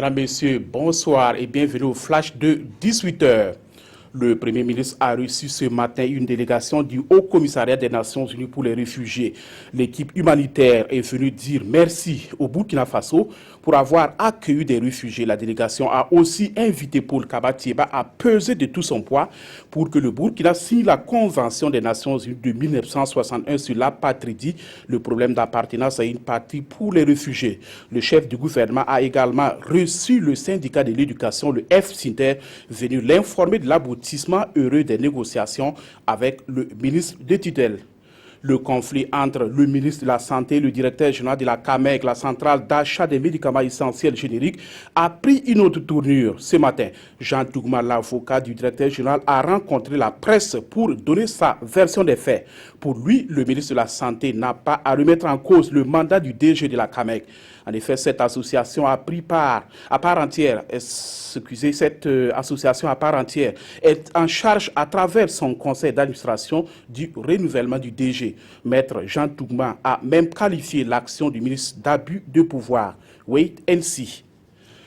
Madame, Messieurs, bonsoir et bienvenue au flash de 18h. Le Premier ministre a reçu ce matin une délégation du Haut Commissariat des Nations Unies pour les réfugiés. L'équipe humanitaire est venue dire merci au Burkina Faso pour avoir accueilli des réfugiés. La délégation a aussi invité Paul Kabatieba à peser de tout son poids pour que le Burkina signe la Convention des Nations Unies de 1961 sur l'apatridie, le problème d'appartenance à une patrie pour les réfugiés. Le chef du gouvernement a également reçu le syndicat de l'éducation, le FSINTER, venu l'informer de l'aboutissement heureux des négociations avec le ministre de tutelle. Le conflit entre le ministre de la Santé et le directeur général de la CAMEG, la centrale d'achat des médicaments essentiels génériques, a pris une autre tournure. Ce matin, Jean Tougma, l'avocat du directeur général, a rencontré la presse pour donner sa version des faits. Pour lui, le ministre de la Santé n'a pas à remettre en cause le mandat du DG de la CAMEG. En effet, cette association a pris part à part entière, cette association à part entière est en charge à travers son conseil d'administration du renouvellement du DG. Maître Jean Tougma a même qualifié l'action du ministre d'abus de pouvoir. Wait and see.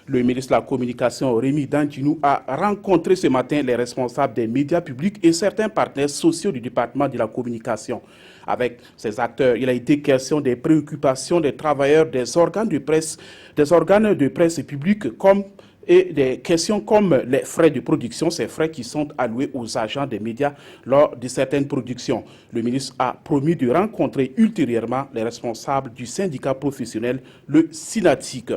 Le ministre de la Communication, Rémi Dandinou, a rencontré ce matin les responsables des médias publics et certains partenaires sociaux du département de la communication. Avec ces acteurs, il a été question des préoccupations des travailleurs des organes de presse publics et des questions comme les frais de production, ces frais qui sont alloués aux agents des médias lors de certaines productions. Le ministre a promis de rencontrer ultérieurement les responsables du syndicat professionnel, le SYNATIC.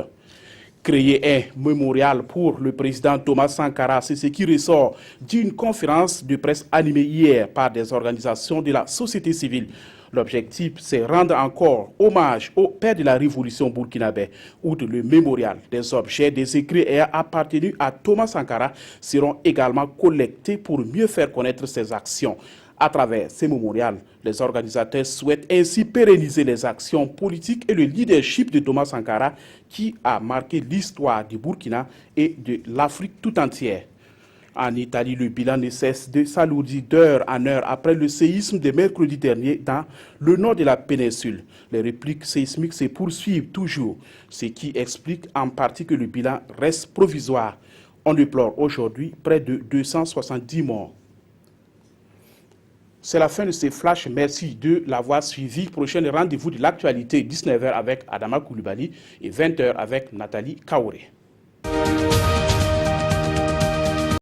Créer un mémorial pour le président Thomas Sankara, c'est ce qui ressort d'une conférence de presse animée hier par des organisations de la société civile. L'objectif, c'est rendre encore hommage au père de la révolution burkinabé. Outre le mémorial, des objets, des écrits ayant appartenu à Thomas Sankara seront également collectés pour mieux faire connaître ses actions. À travers ces mémorials, les organisateurs souhaitent ainsi pérenniser les actions politiques et le leadership de Thomas Sankara qui a marqué l'histoire du Burkina et de l'Afrique tout entière. En Italie, le bilan ne cesse de s'alourdir d'heure en heure après le séisme de mercredi dernier dans le nord de la péninsule. Les répliques sismiques se poursuivent toujours, ce qui explique en partie que le bilan reste provisoire. On déplore aujourd'hui près de 270 morts. C'est la fin de ce flash. Merci de l'avoir suivi. Prochain rendez-vous de l'actualité, 19h avec Adama Koulibaly et 20h avec Nathalie Kaoré.